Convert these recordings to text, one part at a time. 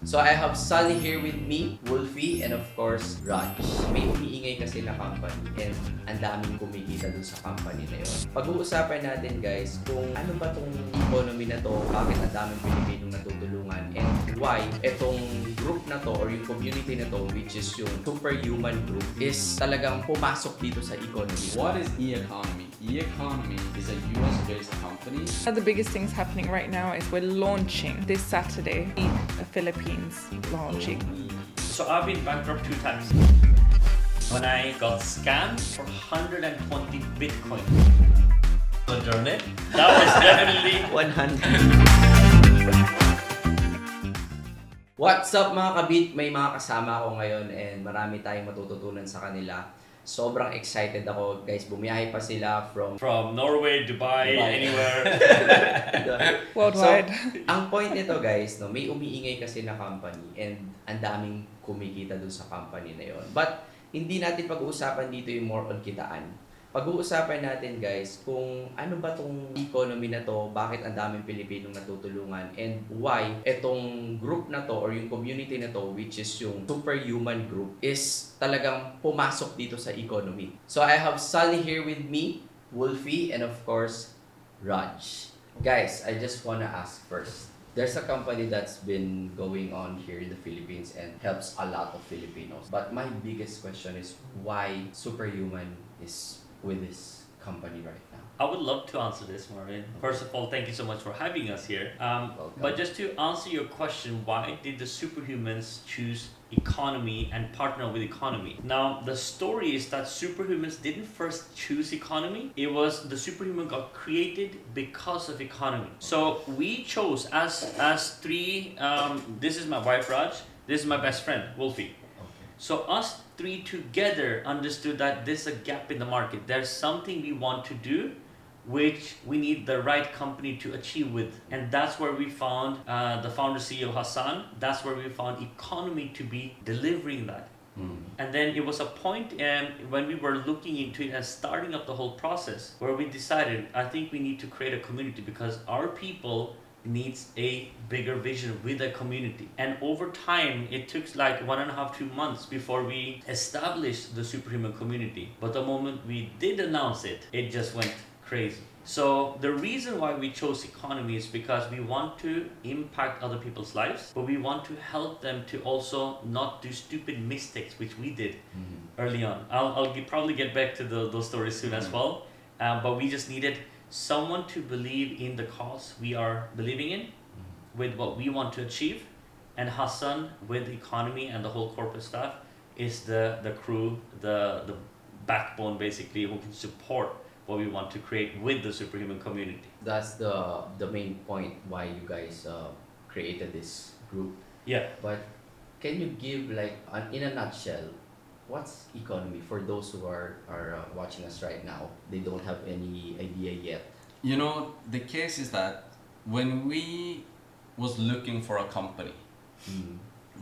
So I have Sunny here with me, Wolfie, and of course, Raj. May umiingay kasi na company and ang daming kumikita dun sa company na yun. Pag-uusapan natin guys kung ano ba tong economy na to, bakit ang daming Pilipinong natutulungan, and why itong group na to or yung community na to, which is yung superhuman group, is talagang pumasok dito sa economy. What is Eaconomy? Eaconomy is a US-based company. One of the biggest things happening right now is we're launching this Saturday, the Philippines launching. So I've been bankrupt 2 times. When I got scammed for 120 Bitcoin. So journey? That was definitely 100. What's up mga kabit? May mga kasama ako ngayon and marami tayong matututunan sa kanila. Sobrang excited ako guys. Bumiyahe pa sila from Norway, Dubai, anywhere. Worldwide. So, ang point nito guys, no, may umiingay kasi na company and ang daming kumikita dun sa company na yon. But hindi natin pag-uusapan dito yung more on kitaan. Pag-uusapan natin guys kung ano ba tong economy na to, bakit ang daming Pilipinong natutulungan, and why itong group na to or yung community na to, which is yung superhuman group, is talagang pumasok dito sa economy. So I have Sunny here with me, Wolfie, and of course, Raj. Guys, I just wanna ask first. There's a company that's been going on here in the Philippines and helps a lot of Filipinos. But my biggest question is why Superhuman is with this company right now? I would love to answer this, Marvin. First of all, thank you so much for having us here. Welcome. But just to answer your question, why did the superhumans choose economy and partner with economy? Now, the story is that superhumans didn't first choose economy. It was the superhuman got created because of economy. So we chose as three. This is my wife Raj. This is my best friend Wolfie. So us three together understood that there's a gap in the market. There's something we want to do, which we need the right company to achieve with. And that's where we found the founder CEO Hassan. That's where we found Economy to be delivering that. And then it was a point when we were looking into it and starting up the whole process where we decided, I think we need to create a community because our people needs a bigger vision with a community. And over time, it took like 1.5, 2 months before we established the superhuman community. But the moment we did announce it, it just went crazy. So the reason why we chose economy is because we want to impact other people's lives, but we want to help them to also not do stupid mistakes, which we did early on. I'll probably get back to those stories soon as well. But we just needed someone to believe in the cause we are believing in, with what we want to achieve, and Hassan with economy and the whole corporate staff is the crew, the backbone basically, who can support what we want to create with the superhuman community. That's the main point why you guys created this group. Yeah. But can you give like in a nutshell, what's economy for those who are watching us right now? They don't have any idea yet. You know, the case is that when we was looking for a company,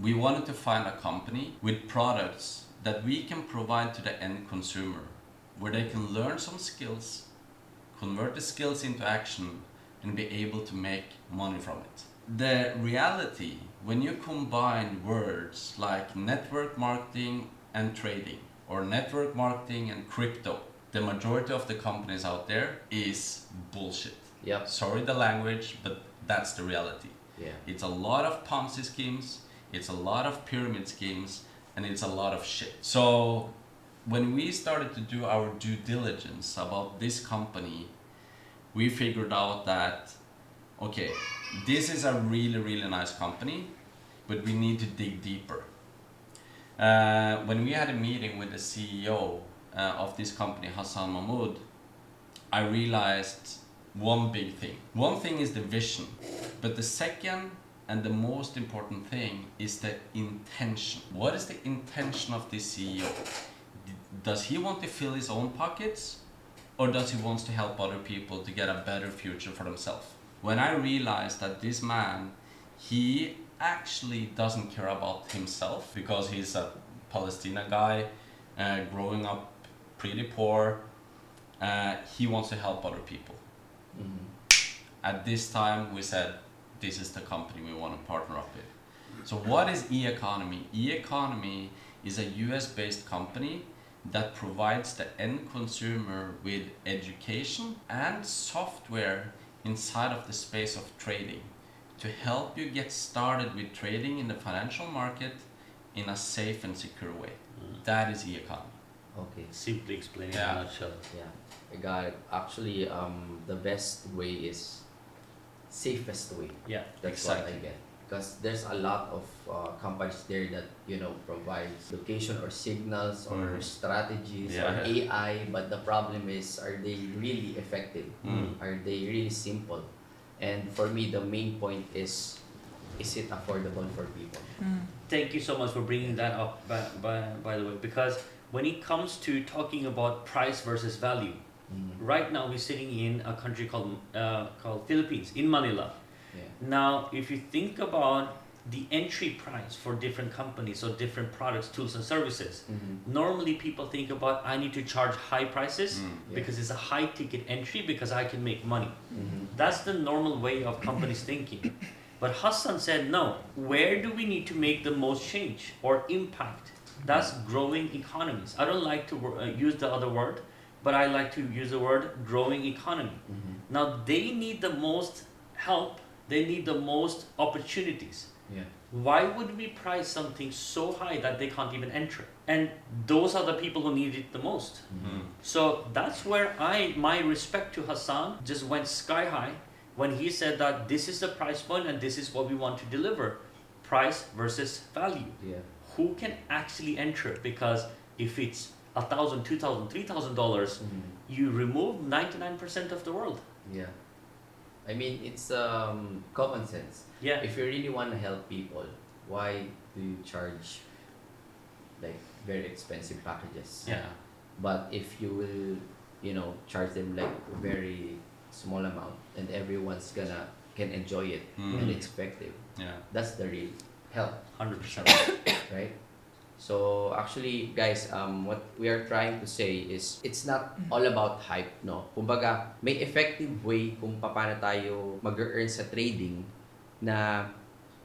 we wanted to find a company with products that we can provide to the end consumer, where they can learn some skills, convert the skills into action, and be able to make money from it. The reality, when you combine words like network marketing and trading, or network marketing and crypto, the majority of the companies out there is bullshit. Yep. Sorry the language, but that's the reality. Yeah. It's a lot of Ponzi schemes, it's a lot of pyramid schemes, and it's a lot of shit. So when we started to do our due diligence about this company, we figured out that, okay, this is a really, really nice company, but we need to dig deeper. When we had a meeting with the CEO of this company, Hassan Mahmoud, I realized one big thing. One thing is the vision, but the second and the most important thing is the intention. What is the intention of this CEO? Does he want to fill his own pockets, or does he want to help other people to get a better future for themselves? When I realized that this man, he actually doesn't care about himself because he's a Palestinian guy, growing up pretty poor, he wants to help other people. At this time we said, this is the company we want to partner up with. So what is Eaconomy? Eaconomy is a US-based company that provides the end consumer with education and software inside of the space of trading to help you get started with trading in the financial market in a safe and secure way. That is Eaconomy. Okay. Simply explaining Yeah. in a nutshell. Yeah, I got it. Actually, the best way is safest way. Yeah. That's what I Exactly. get. Because there's a lot of companies there that provides location or signals or Mhm. strategies Yeah. or AI, but the problem is, are they really effective? Are they really simple? And for me, the main point is it affordable for people? Thank you so much for bringing that up, by the way, because when it comes to talking about price versus value, right now we're sitting in a country called Philippines, in Manila. Yeah. Now, if you think about the entry price for different companies or different products, tools, and services, normally people think about I need to charge high prices Yeah. because it's a high ticket entry because I can make money. Mhm. That's the normal way of companies thinking. But Hassan said, no, where do we need to make the most change or impact? That's growing economies. I don't like to use the other word, but I like to use the word growing economy. Now, they need the most help, they need the most opportunities. Yeah. Why would we price something so high that they can't even enter? And those are the people who need it the most. So that's where my respect to Hassan just went sky high when he said that this is the price point and this is what we want to deliver. Price versus value. Yeah. Who can actually enter? Because if it's $1,000, $2,000, $3,000, you remove 99% of the world. Yeah. I mean, it's common sense. Yeah. If you really want to help people, why do you charge like very expensive packages? Yeah. But if you will, charge them like very small amount, and everyone's can enjoy it and it's effective. Yeah. That's the real help, 100%. right? So actually, guys, what we are trying to say is it's not all about hype, no? Kumbaga, may effective way kung paano tayo mag-earn sa trading na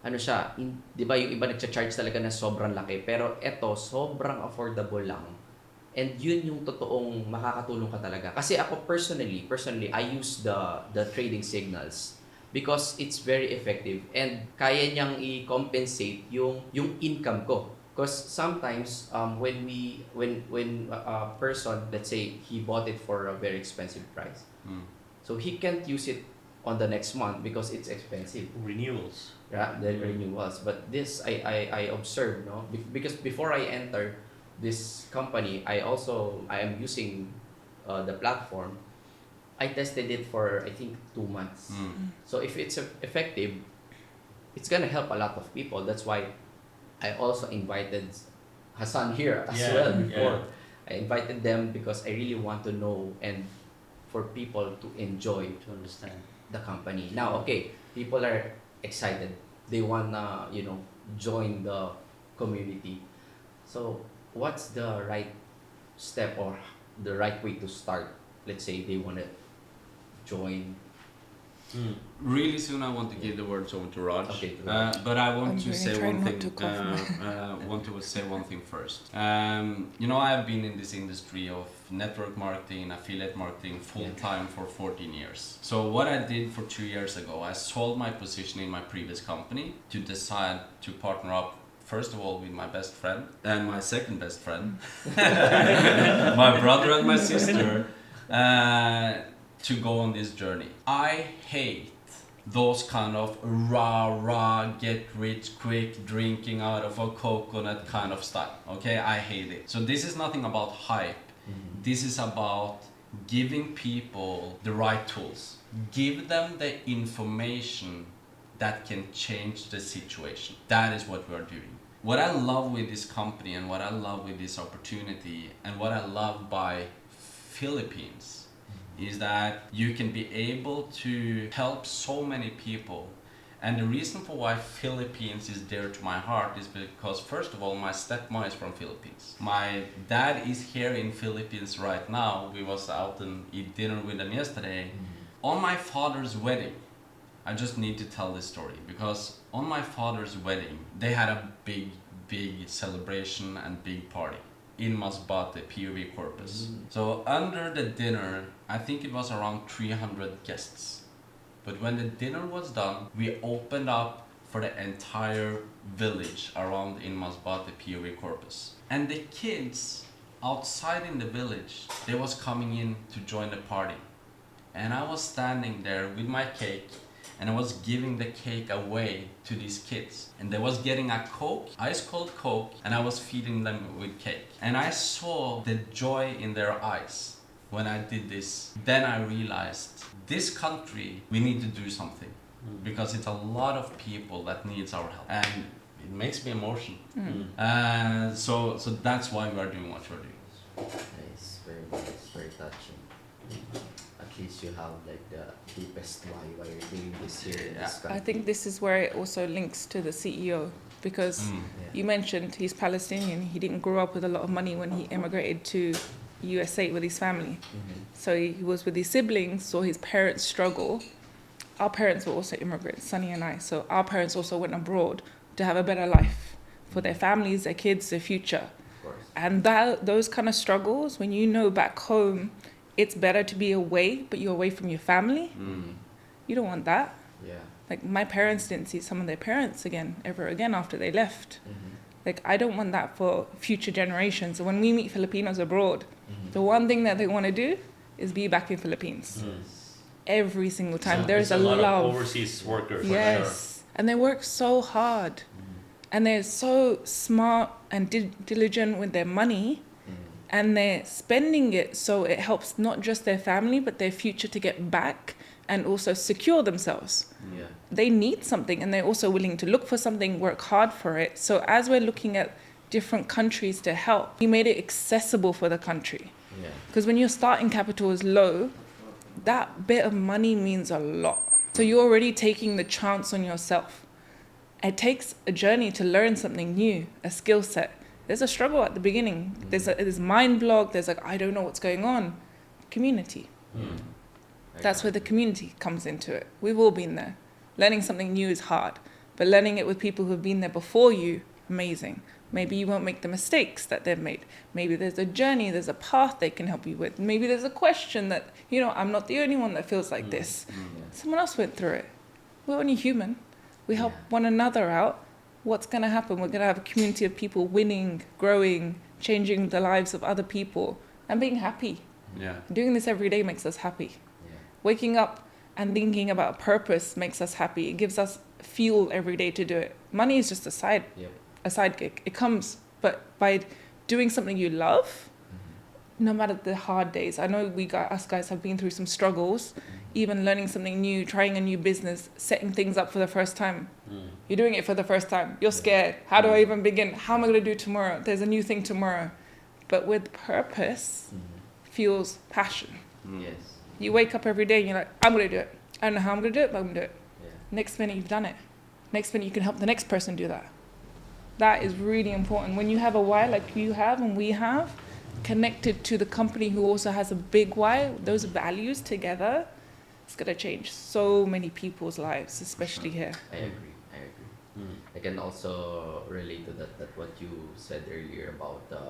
ano siya, 'di ba yung iba nagcha-charge talaga ng sobrang laki, pero eto sobrang affordable lang. And yun yung totoong makakatulong ka talaga. Kasi ako personally, I use the trading signals because it's very effective and kaya niyang i-compensate yung income ko. Because sometimes when a person, let's say he bought it for a very expensive price, so he can't use it on the next month because it's expensive. Renewals. Yeah, the renewals. But this I observed, no, because before I enter this company, I am using the platform. I tested it for I think 2 months. So if it's effective, it's gonna help a lot of people. That's why I also invited Hassan here as well before. I invited them because I really want to know and for people to enjoy To understand. the company. Now, okay, people are excited. They wanna, join the community. So, what's the right step or the right way to start? Let's say they wanna join. Really soon I want to give the words over to Raj. Okay, to Raj. But I want I'm to really say trying one not thing. to cough. Want to say one thing first. I've been in this industry of network marketing, affiliate marketing full time for 14 years. So what I did for 2 years ago, I sold my position in my previous company to decide to partner up. First of all, with my best friend and my second best friend, my brother and my sister, to go on this journey. I hate those kind of rah, get rich quick, drinking out of a coconut kind of style. Okay, I hate it. So this is nothing about hype. This is about giving people the right tools. Give them the information that can change the situation. That is what we're doing. What I love with this company and what I love with this opportunity and what I love by Philippines is that you can be able to help so many people. And the reason for why Philippines is dear to my heart is because, first of all, my stepmom is from Philippines. My dad is here in Philippines right now. We was out and eat dinner with them yesterday. On my father's wedding, I just need to tell this story because on my father's wedding, they had a big celebration and big party in Masbate, POV Corpus. So under the dinner, I think it was around 300 guests. But when the dinner was done, we opened up for the entire village around in Masbate, POV Corpus. And the kids outside in the village, they was coming in to join the party. And I was standing there with my cake and I was giving the cake away to these kids. And they was getting a Coke, ice cold Coke, and I was feeding them with cake. And I saw the joy in their eyes when I did this. Then I realized this country, we need to do something because it's a lot of people that needs our help. And it makes me emotional. So that's why we are doing what we're doing. Nice, very touching. At least you have like the deepest why you're doing this here in this country. I think this is where it also links to the CEO because you mentioned he's Palestinian. He didn't grow up with a lot of money when he immigrated to USA with his family. So he was with his siblings, saw his parents struggle. Our parents were also immigrants, Sonny and I. So our parents also went abroad to have a better life for their families, their kids, their future. Of course. And those kind of struggles, when you know back home, it's better to be away, but you're away from your family. You don't want that. Yeah. Like my parents didn't see some of their parents ever again after they left. Like I don't want that for future generations. So when we meet Filipinos abroad, the one thing that they want to do is be back in Philippines. Every single time. So There's it's a lot love. of overseas workers. for Yes. And they work so hard. And they're so smart and diligent with their money. And they're spending it so it helps not just their family, but their future to get back and also secure themselves. Yeah. They need something and they're also willing to look for something, work hard for it. So as we're looking at different countries to help, we made it accessible for the country. Yeah. Because when your starting capital is low, that bit of money means a lot. So you're already taking the chance on yourself. It takes a journey to learn something new, a skill set. There's a struggle at the beginning. There's mind block. There's like, I don't know what's going on. Community. That's where the community comes into it. We've all been there. Learning something new is hard, but learning it with people who've been there before you, amazing. Maybe you won't make the mistakes that they've made. Maybe there's a journey, there's a path they can help you with. Maybe there's a question that, I'm not the only one that feels like this. Someone else went through it. We're only human. We help one another out. What's going to happen? We're going to have a community of people winning, growing, changing the lives of other people, and being happy. Yeah. Doing this every day makes us happy. Yeah. Waking up and thinking about purpose makes us happy. It gives us fuel every day to do it. Money is just a side gig. It comes, but by doing something you love, no matter the hard days. I know us guys have been through some struggles, even learning something new, trying a new business, setting things up for the first time. You're doing it for the first time. You're scared. How do I even begin? How am I going to do tomorrow? There's a new thing tomorrow. But with purpose, fuels passion. Yes. You wake up every day and you're like, I'm going to do it. I don't know how I'm going to do it, but I'm going to do it. Yeah. Next minute, you've done it. Next minute, you can help the next person do that. That is really important. When you have a why like you have and we have, connected to the company who also has a big why, those values together, it's going to change so many people's lives, especially here. I agree. I can also relate to that what you said earlier about the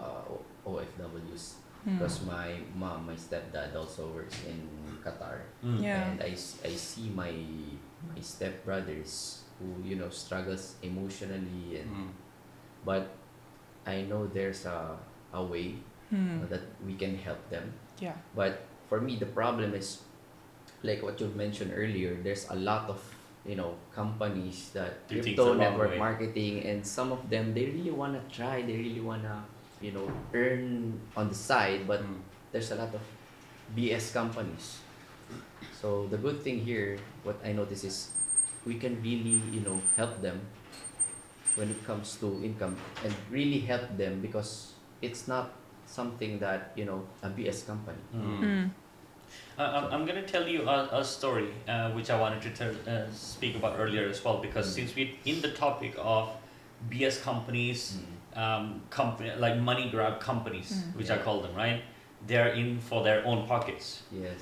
OFWs. Because my mom, my stepdad also works in Qatar. Yeah. And I see my stepbrothers who, struggles emotionally. But I know there's a way that we can help them. Yeah. But for me, the problem is, like what you mentioned earlier, there's a lot of companies that Do things crypto the wrong network way. marketing, and some of them they really wanna try, they really wanna earn on the side, but there's a lot of BS companies. So the good thing here, what I notice is, we can really help them when it comes to income, and really help them because it's not something that a BS company. I'm going to tell you a story which I wanted to speak about earlier as well, because since we're in the topic of BS companies, like money grab companies, which I call them, right? They're in for their own pockets. Yes.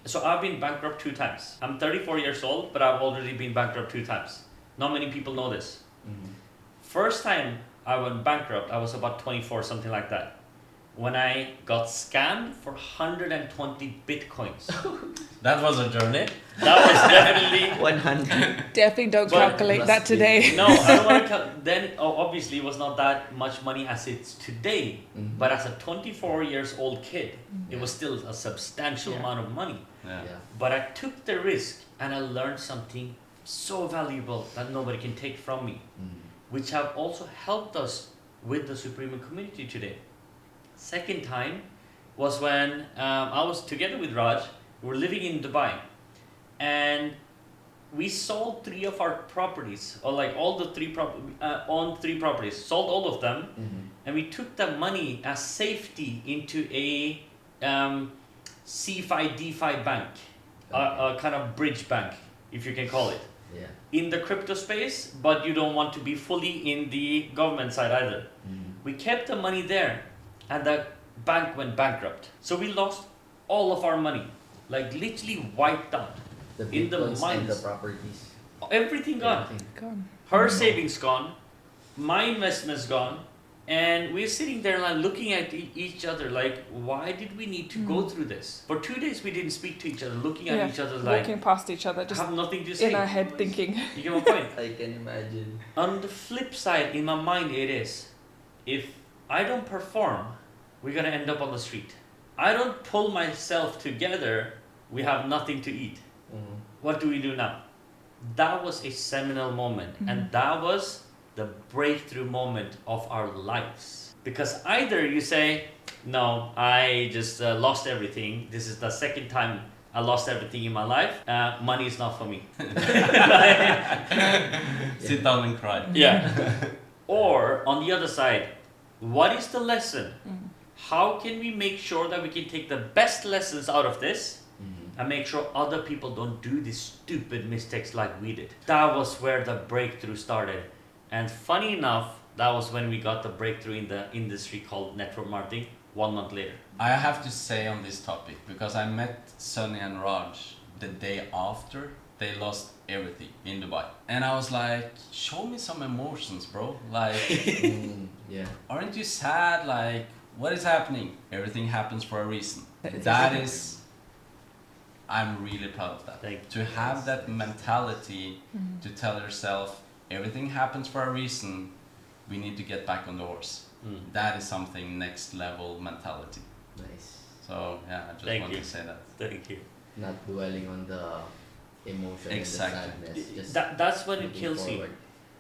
So I've been bankrupt 2 times. I'm 34 years old, but I've already been bankrupt 2 times. Not many people know this. First time I went bankrupt, I was about 24, something like that. When I got scammed for 120 bitcoins. That was a journey. That was definitely 100. Definitely don't But- calculate that today. no. I don't want to. Then obviously it was not that much money as it's today. But as a 24 years old kid, it was still a substantial Yeah. amount of money. Yeah. But I took the risk and I learned something so valuable that nobody can take from me, which have also helped us with the Superhuman community today. Second time was when I was together with Raj. We were living in Dubai, and we sold 3 of our properties, or like all the 3 on 3 properties, sold all of them, and we took the money as safety into a CFI DeFi bank, a kind of bridge bank, if you can call it, Yeah. in the crypto space, but you don't want to be fully in the government side either. We kept the money there, and the bank went bankrupt. So we lost all of our money, like literally wiped out. The In the bitcoins and the mines. properties. Everything gone. Everything. Gone. Her savings gone, my investments gone, and we're sitting there like looking at each other like, why did we need to go through this? For 2 days we didn't speak to each other, looking at each other like, walking past each other, just have nothing to say. in our head thinking. You get my point? I can imagine. On the flip side, in my mind, it is, if I don't perform, we're gonna end up on the street. I don't pull myself together, we have nothing to eat. What do we do now? That was a seminal moment, and that was the breakthrough moment of our lives. Because either you say, no, I just lost everything. This is the second time I lost everything in my life. Money is not for me. Sit down and cry. Yeah. Or on the other side, what is the lesson? How can we make sure that we can take the best lessons out of this and make sure other people don't do these stupid mistakes like we did? That was where the breakthrough started. And funny enough, that was when we got the breakthrough in the industry called network marketing 1 month later. I have to say on this topic, because I met Sunny and Raj the day after they lost everything in Dubai. And I was like, show me some emotions, bro. Like, Yeah. aren't you sad? Like, what is happening? Everything happens for a reason. That is, I'm really proud of that. Thank you. To have that mentality to tell yourself, everything happens for a reason, we need to get back on the horse. That is something next level mentality. Nice. So yeah, I just Thank want you. to say that. Thank you. Not dwelling on the emotion Exactly. and the sadness. Just That's when it looking kills you. forward.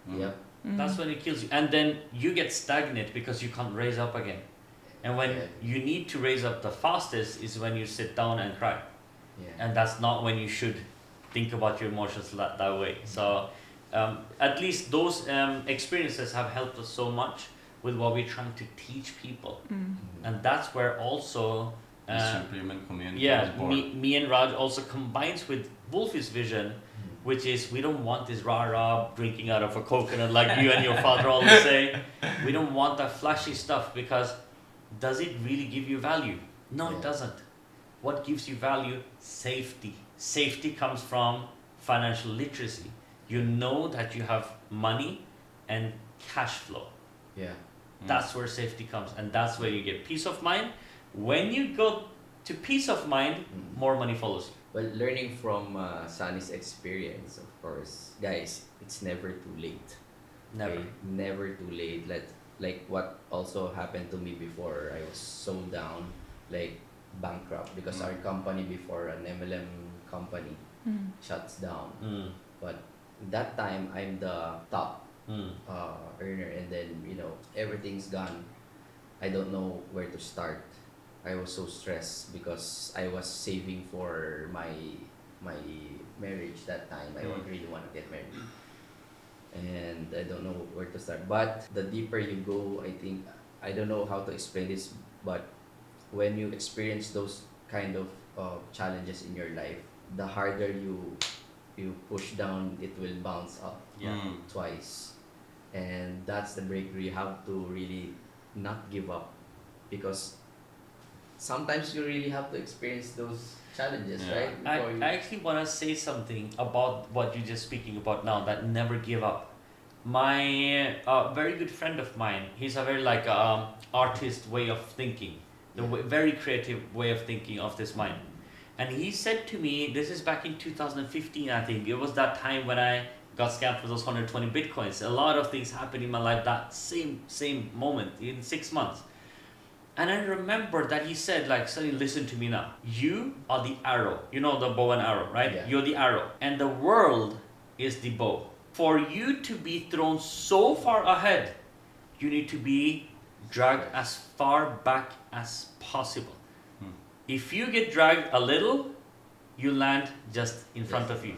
Mm. Yep. That's when it kills you. And then you get stagnant because you can't raise up again. And when Yeah. you need to raise up the fastest is when you sit down and cry. Yeah. And that's not when you should think about your emotions that way. So at least those experiences have helped us so much with what we're trying to teach people. And that's where also The Superhuman community yeah, was born. me and Raj also combines with Wolfie's vision, which is we don't want this rah-rah drinking out of a coconut like you and your father always say. We don't want that flashy stuff, because does it really give you value? No, Yeah. it doesn't. What gives you value? Safety. Safety comes from financial literacy. You know that you have money and cash flow. Yeah. That's where safety comes, and that's where you get peace of mind. When you go to peace of mind, more money follows you. Well, learning from Sunny's experience, of course, guys, it's never too late. Never. Okay? Never too late. Like what also happened to me before, I was so down, like bankrupt, because our company before, an MLM company, shuts down. But that time, I'm the top earner, and then everything's gone. I don't know where to start. I was so stressed because I was saving for my marriage that time. I don't really want to get married, and I don't know where to start. But the deeper you go, I think, I don't know how to explain this, but when you experience those kind of challenges in your life, the harder you push down, it will bounce up twice. And that's the breakthrough. You have to really not give up, because sometimes you really have to experience those challenges, Yeah. right? I, Before you- I actually want to say something about what you're just speaking about now, that never give up. My very good friend of mine, he's a very like artist way of thinking, very creative way of thinking of this mind. And he said to me, this is back in 2015, I think. It was that time when I got scammed for those 120 bitcoins. A lot of things happened in my life that same moment in 6 months. And I remember that he said, like, Sonny, listen to me now. You are the arrow. You know the bow and arrow, right? Yeah. You're the arrow. And the world is the bow. For you to be thrown so far ahead, you need to be dragged as far back as possible. If you get dragged a little, you land just in front of you.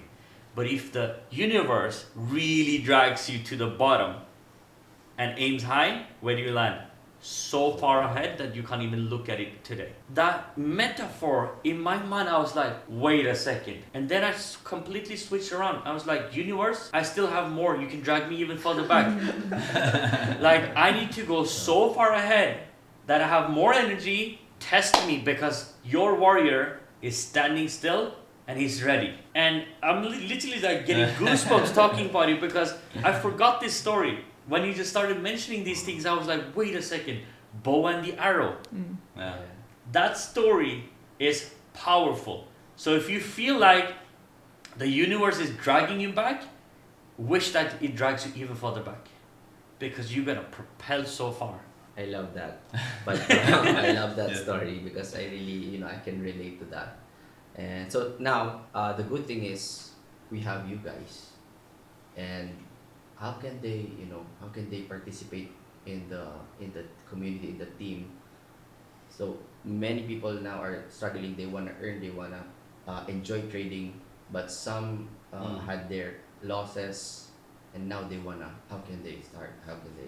But if the universe really drags you to the bottom and aims high, where do you land? So far ahead that you can't even look at it today. That metaphor, in my mind, I was like, wait a second. And then I completely switched around. I was like, universe, I still have more. You can drag me even further back. Like, I need to go so far ahead that I have more energy. Test me, because your warrior is standing still and he's ready. And I'm literally like getting goosebumps talking about it, because I forgot this story. When you just started mentioning these things, I was like, wait a second, bow and the arrow. Yeah. That story is powerful. So if you feel like the universe is dragging you back, wish that it drags you even further back, because you're gonna propel so far. I love that. But I love that Yeah. story because I really, I can relate to that. And so now, the good thing is we have you guys. And how can they participate in the community, in the team? So many people now are struggling. They want to earn, they want to enjoy trading, but some had their losses, and now they want to, how can they start? How can they,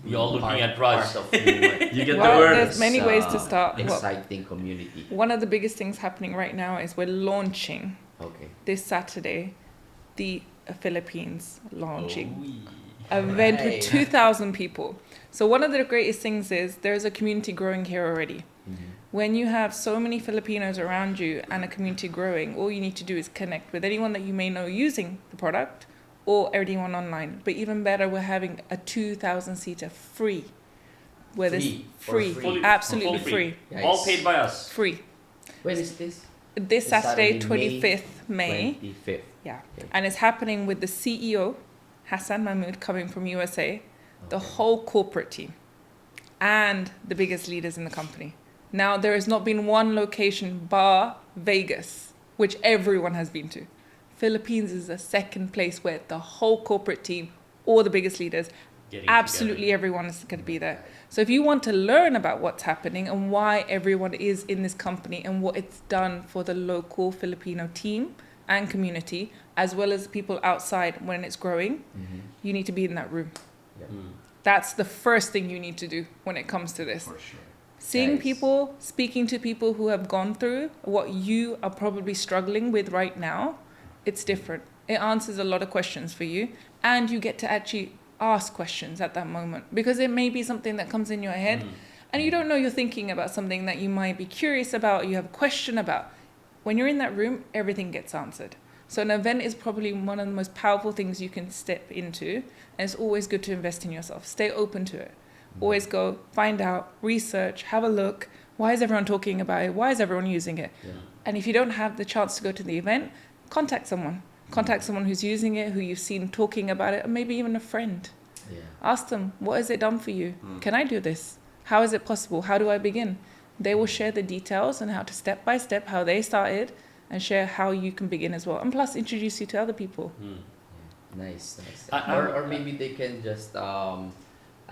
We all looking part- at Raj. part of movement. You get Well, the word. there's many ways to start. Well, Exciting community. one of the biggest things happening right now is we're launching Okay. this Saturday the Philippines launching Oh, event Right. with 2,000 people. So one of the greatest things is there's a community growing here already. When you have so many Filipinos around you and a community growing, all you need to do is connect with anyone that you may know using the product or anyone online. But even better, we're having a 2,000-seater free. Where this Free, for free, free. absolutely Full free. Guys, All paid by us. Free. When is this? This It's Saturday, Saturday, 25th May. 25th. Yeah. Okay. And it's happening with the CEO, Hassan Mahmoud, coming from USA, the Okay. whole corporate team, and the biggest leaders in the company. Now, there has not been one location bar Vegas, which everyone has been to. Philippines is the second place where the whole corporate team, all the biggest leaders, Getting absolutely together. everyone is going to be there. So if you want to learn about what's happening and why everyone is in this company and what it's done for the local Filipino team and community, as well as people outside when it's growing, you need to be in that room. Yeah. That's the first thing you need to do when it comes to this. for sure. Seeing Nice. people, speaking to people who have gone through what you are probably struggling with right now, it's different. It answers a lot of questions for you, and you get to actually ask questions at that moment, because it may be something that comes in your head and you don't know you're thinking about something that you might be curious about, you have a question about. When you're in that room, everything gets answered. So an event is probably one of the most powerful things you can step into, and it's always good to invest in yourself. Stay open to it. Always go, find out, research, have a look. Why is everyone talking about it? Why is everyone using it? Yeah. And if you don't have the chance to go to the event, contact someone. Contact someone who's using it, who you've seen talking about it, or maybe even a friend. Yeah. Ask them, what has it done for you? Can I do this? How is it possible? How do I begin? They will share the details and how to step by step, how they started, and share how you can begin as well. And plus introduce you to other people. Nice, nice. I- Or maybe they can just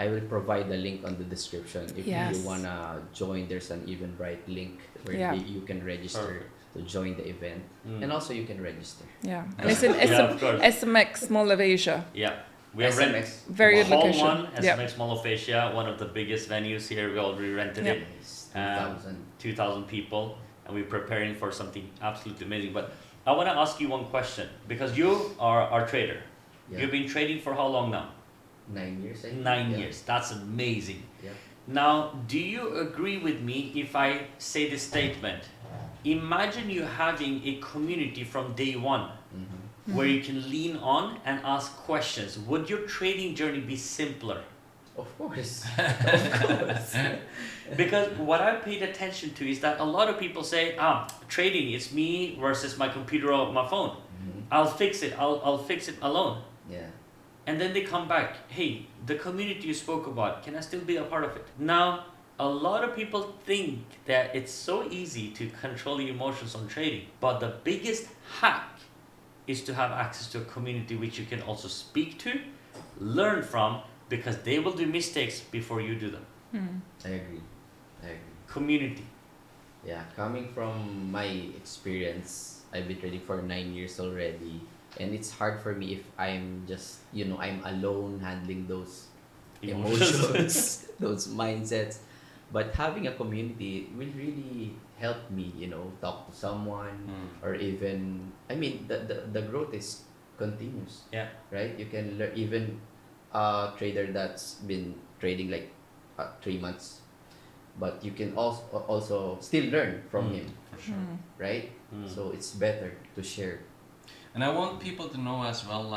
I will provide the link on the description if Yes. you wanna join. There's an Eventbrite link where Yeah. you can register to join the event, and also you can register. Yeah. And it's in Yeah, of course. SMX Mall of Asia. Yeah. We have rented SMX. Very good Hall location. 1, Yeah. SMX Mall of Asia, one of the biggest venues here. We already rented Yeah. it. Nice. 2,000 2,000. people, and we're preparing for something absolutely amazing. But I want to ask you one question, because you are our trader. Yeah. You've been trading for how long now? 9 years. I think. 9 Yeah. years. That's amazing. Yeah. Now, do you agree with me if I say this statement? Imagine you having a community from day one where you can lean on and ask questions. Would your trading journey be simpler? Of course. Of course. Because what I paid attention to is that a lot of people say, trading, it's me versus my computer or my phone. I'll fix it. I'll fix it alone. Yeah. And then they come back, hey, the community you spoke about, can I still be a part of it? Now, a lot of people think that it's so easy to control your emotions on trading, but the biggest hack is to have access to a community which you can also speak to, learn from, because they will do mistakes before you do them. I agree. Community. Yeah, coming from my experience, I've been trading for 9 years already, and it's hard for me if I'm just, I'm alone handling those emotions, those mindsets. But having a community will really help me, talk to someone, or even, the growth is continuous. Yeah. Right? You can learn, even a trader that's been trading like 3 months, but you can also still learn from him, For sure. right? So it's better to share. And I want people to know as well,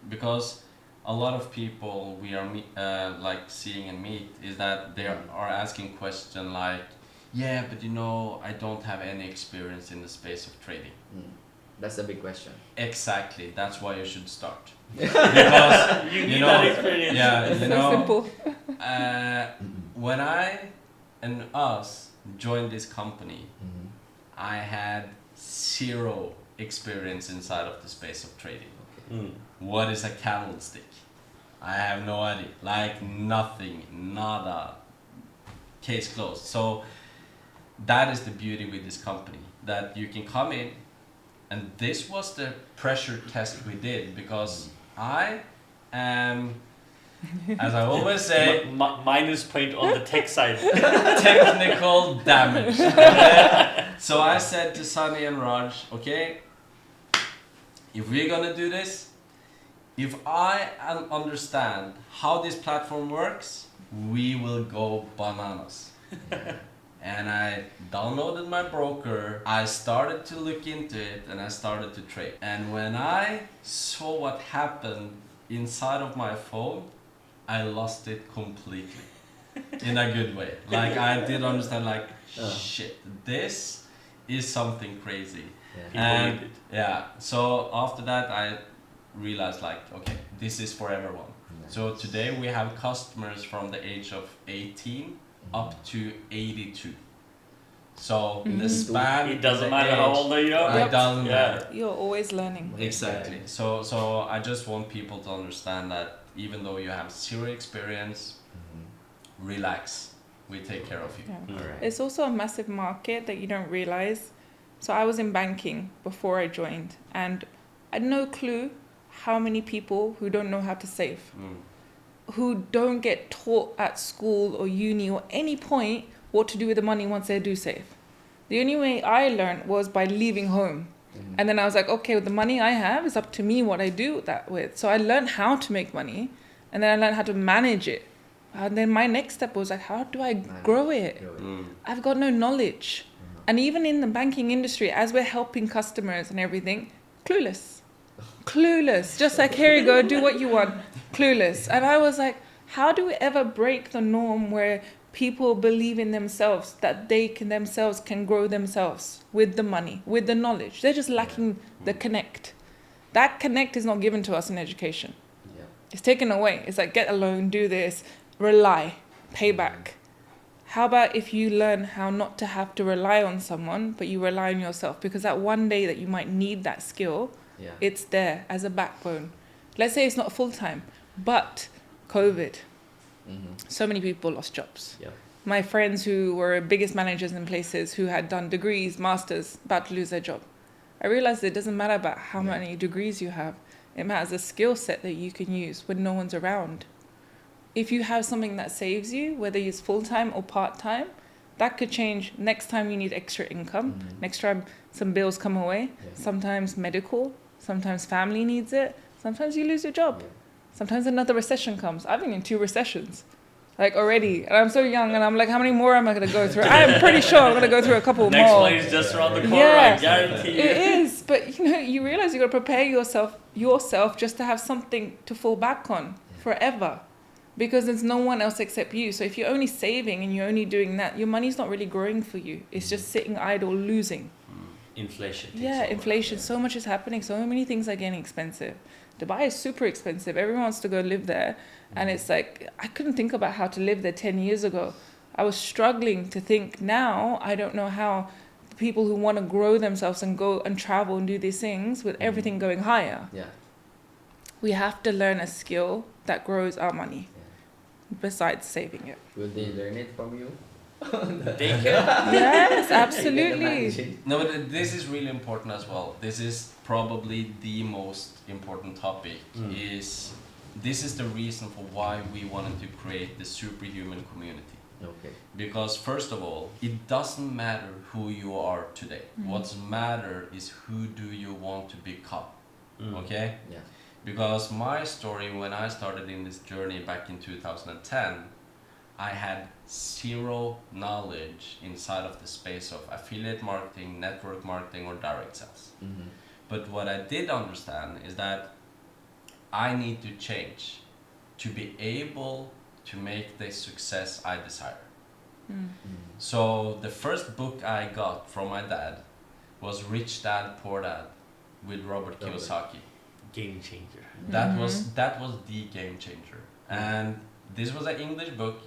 because a lot of people we are seeing and meet is that they are asking question like, yeah, but I don't have any experience in the space of trading. That's a big question. Exactly, that's why you should start. Because you need that experience. Yeah, So simple. when I and us joined this company, I had zero experience inside of the space of trading. What is a candlestick? I have no idea. Nothing, nada. Case closed. So that is the beauty with this company, that you can come in, and this was the pressure test we did, because I am, as I always say, minus point on the tech side. technical damage. Okay? So I said to Sunny and Raj, okay, if we're gonna do this, if I understand how this platform works, we will go bananas. And I downloaded my broker, I started to look into it, and I started to trade. And when I saw what happened inside of my phone, I lost it completely. In a good way. I did understand, shit, this is something crazy. And so after that I realized okay, this is for everyone. So today we have customers from the age of 18 up to 82. So the span, it doesn't matter how old you are. It doesn't matter. You're always learning. Exactly. So I just want people to understand that even though you have zero experience, relax. We take care of you. Yeah. All right. It's also a massive market that you don't realize. So I was in banking before I joined, and I had no clue how many people who don't know how to save, who don't get taught at school or uni or any point what to do with the money once they do save. The only way I learned was by leaving home. And then I was like, okay, with the money I have, it's up to me what I do that with. So I learned how to make money, and then I learned how to manage it. And then my next step was how do I grow it? I've got no knowledge. And even in the banking industry, as we're helping customers and everything, clueless. Just like, here you go, do what you want. Clueless. And I was like, how do we ever break the norm where people believe in themselves, that they themselves can grow themselves with the money, with the knowledge? They're just lacking the connect. That connect is not given to us in education. Yeah. It's taken away. It's like, get a loan, do this, rely, pay back. How about if you learn how not to have to rely on someone, but you rely on yourself? Because that one day that you might need that skill, it's there as a backbone. Let's say it's not full-time, but COVID. So many people lost jobs. Yeah. My friends who were biggest managers in places who had done degrees, masters, about to lose their job. I realized it doesn't matter about how many degrees you have. It matters the skill set that you can use when no one's around. If you have something that saves you, whether it's full-time or part-time, that could change next time you need extra income, next time some bills come away, sometimes medical, sometimes family needs it, sometimes you lose your job, sometimes another recession comes. I've been in 2 recessions. like already. And I'm so young, and I'm like, how many more am I gonna go through? I'm pretty sure I'm gonna go through a couple Next more. one is just around the corner. Yeah. I guarantee you. It is, but you know, you realize you gotta prepare yourself just to have something to fall back on forever, because there's no one else except you. So if you're only saving and you're only doing that, your money's not really growing for you. It's just sitting idle, losing. Inflation. takes Yeah, over. inflation. So much is happening. So many things are getting expensive. Dubai is super expensive. Everyone wants to go live there, and it's like I couldn't think about how to live there 10 years ago. I was struggling to think. Now I don't know how the people who want to grow themselves and go and travel and do these things with everything going higher. Yeah. We have to learn a skill that grows our money besides saving it. Will they learn it from you? They can. Yes, I can absolutely. imagine. No, but this is really important as well. This is probably the most important topic. This is the reason for why we wanted to create the superhuman community. Okay. Because first of all, it doesn't matter who you are today. What's matter is who do you want to become. Okay? Yeah. Because my story, when I started in this journey back in 2010, I had zero knowledge inside of the space of affiliate marketing, network marketing, or direct sales. But what I did understand is that I need to change to be able to make the success I desire. So the first book I got from my dad was Rich Dad Poor Dad with Robert Kiyosaki. Game changer. That was the game changer. And this was an English book.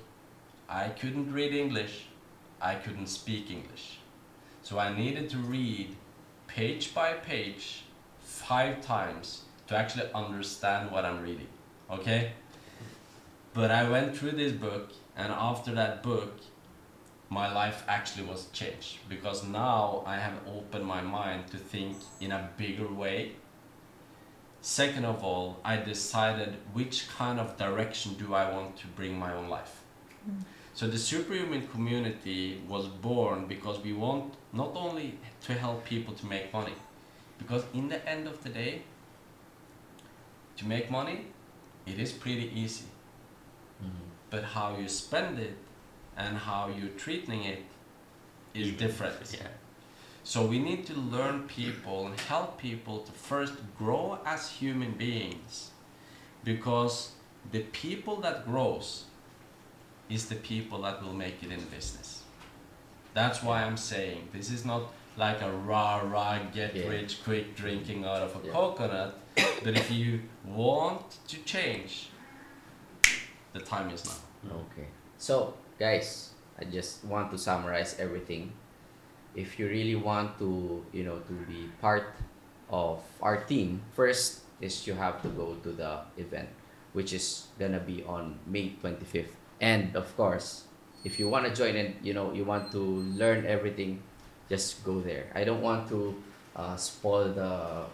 I couldn't read English. I couldn't speak English. So I needed to read page by page 5 times to actually understand what I'm reading. Okay? But I went through this book, and after that book, my life actually was changed, because now I have opened my mind to think in a bigger way. Second of all, I decided which kind of direction do I want to bring my own life. So the superhuman community was born because we want not only to help people to make money, because in the end of the day, to make money, it is pretty easy. But how you spend it and how you're treating it is different. Yeah. So we need to learn people and help people to first grow as human beings, because the people that grows is the people that will make it in business. That's why I'm saying this is not like a rah get rich quick drinking out of a coconut, but if you want to change, the time is now. Okay. So, guys, I just want to summarize everything. If you really want to, to be part of our team, first is you have to go to the event, which is gonna be on May 25th. And of course, if you want to join and you want to learn everything, just go there. I don't want to spoil the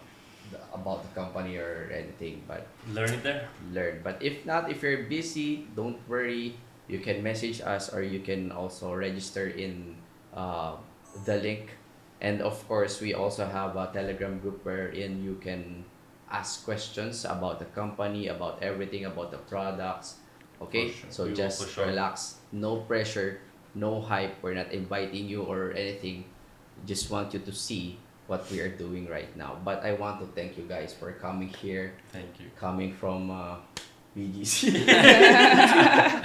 about the company or anything, but Learn it there. learn. But if not, if you're busy, don't worry. You can message us, or you can also register in the link. And of course, we also have a Telegram group wherein you can ask questions about the company, about everything, about the products. Okay, For sure. so We will, just for sure. relax, no pressure, no hype. We're not inviting you or anything. Just want you to see what we are doing right now. But I want to thank you guys for coming here, Thank you. coming from BGC.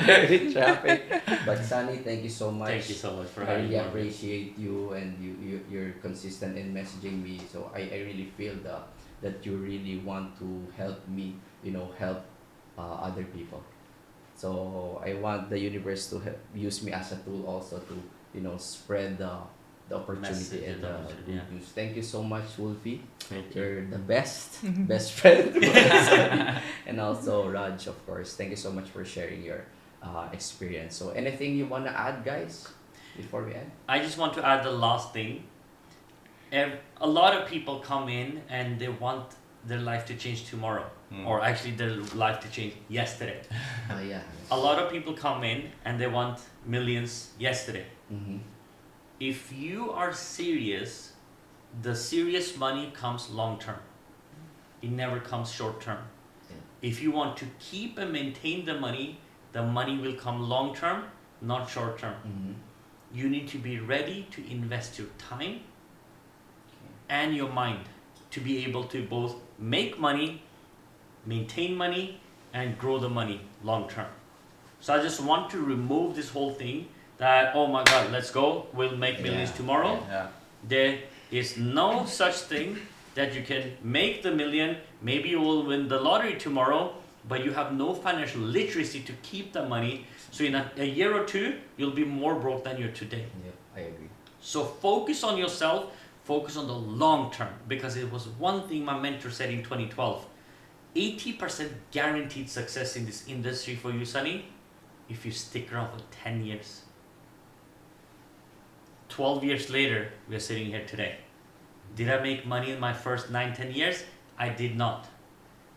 Very traffic. But Sunny, thank you so much. Thank you so much for I having really me. appreciate you, and you're consistent in messaging me. So I really feel that you really want to help me, help other people. So I want the universe to use me as a tool also to, spread the opportunity Message and and the opportunity, good yeah. news. Thank you so much, Wolfie. Thank you. You're the best friend. And also Raj, of course. Thank you so much for sharing your experience. So anything you wanna add, guys, before we end? I just want to add the last thing. A lot of people come in and they want their life to change tomorrow, or actually their life to change yesterday. Yeah. A lot of people come in and they want millions yesterday. Mm-hmm. If you are serious, the serious money comes long term. It never comes short term. Yeah. If you want to keep and maintain the money, the money will come long term, not short term. Mhm. You need to be ready to invest your time and your mind to be able to both make money, maintain money, and grow the money long term. So I just want to remove this whole thing that, oh my God, let's go, we'll make millions Yeah. tomorrow. Yeah. There is no such thing that you can make the million, maybe you will win the lottery tomorrow, but you have no financial literacy to keep the money. So in a year or two, you'll be more broke than you're today. Yep, I agree. So focus on yourself, focus on the long term, because it was one thing my mentor said in 2012. 80% guaranteed success in this industry for you, Sunny, if you stick around for 10 years. 12 years later, we are sitting here today. Did I make money in my first 9-10 years? I did not.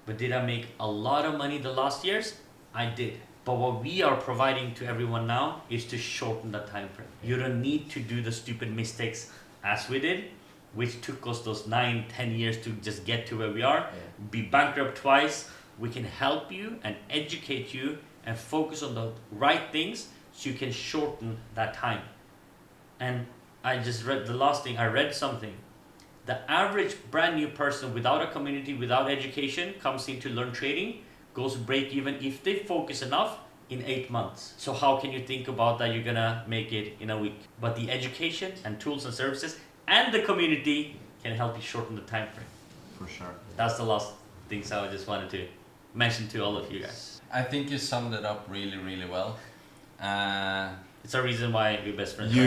But did I make a lot of money the last years? I did. But what we are providing to everyone now is to shorten the time frame. You don't need to do the stupid mistakes as we did, which took us those 9-10 years to just get to where we are. Yeah. Be bankrupt twice. We can help you and educate you and focus on the right things so you can shorten that time. And I just read the last thing, I read something. The average brand new person without a community, without education, comes in to learn trading, goes break even if they focus enough in 8 months. So how can you think about that you're gonna make it in a week? But the education and tools and services and the community can help you shorten the time frame. For sure. That's the last things I just wanted to mention to all of you guys. I think you summed it up really, really well. It's a reason why we're best friends. You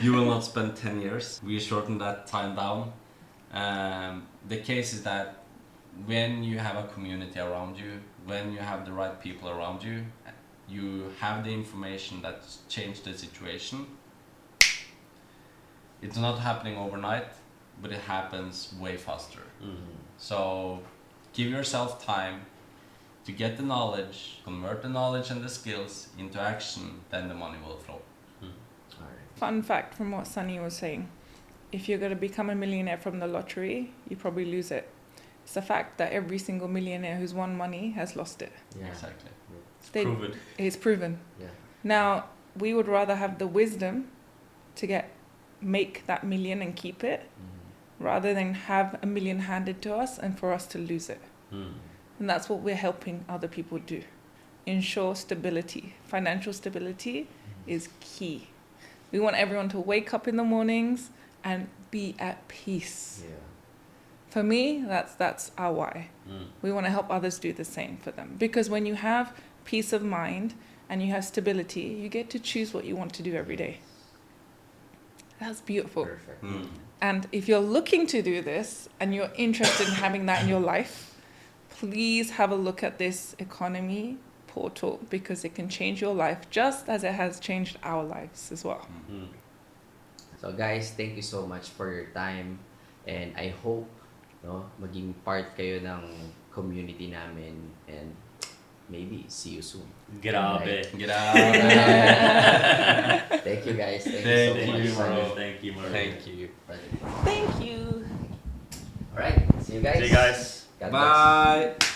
you will not spend 10 years. We shorten that time down. The case is that when you have a community around you, when you have the right people around you, you have the information that change the situation. It's not happening overnight, but it happens way faster. Mhm. So give yourself time to get the knowledge, convert the knowledge and the skills into action, then the money will flow. All right. Fun fact from what Sunny was saying. If you're going to become a millionaire from the lottery, you probably lose it. It's a fact that every single millionaire who's won money has lost it. Yeah. Exactly. They- Prove it. It's proven. Yeah. Now, we would rather have the wisdom to make that million and keep it, Mhm. rather than have a million handed to us and for us to lose it. Mm. And that's what we're helping other people do. Ensure stability. Financial stability is key. We want everyone to wake up in the mornings and be at peace. Yeah. For me, that's our why. Mm. We want to help others do the same for them. Because when you have peace of mind and you have stability, you get to choose what you want to do every day. That's beautiful. Perfect. Mm. And if you're looking to do this and you're interested in having that in your life, please have a look at this Eaconomy portal, because it can change your life just as it has changed our lives as well. Mm. So guys, thank you so much for your time, and I hope maging part kayo ng community namin, and maybe see you soon. Grabe. Get out. Thank you guys. Thank you Thank so you, much. bro. Thank you, Marvin. Thank you. Thank you. All right. See you guys. See you guys. God bless. Bye.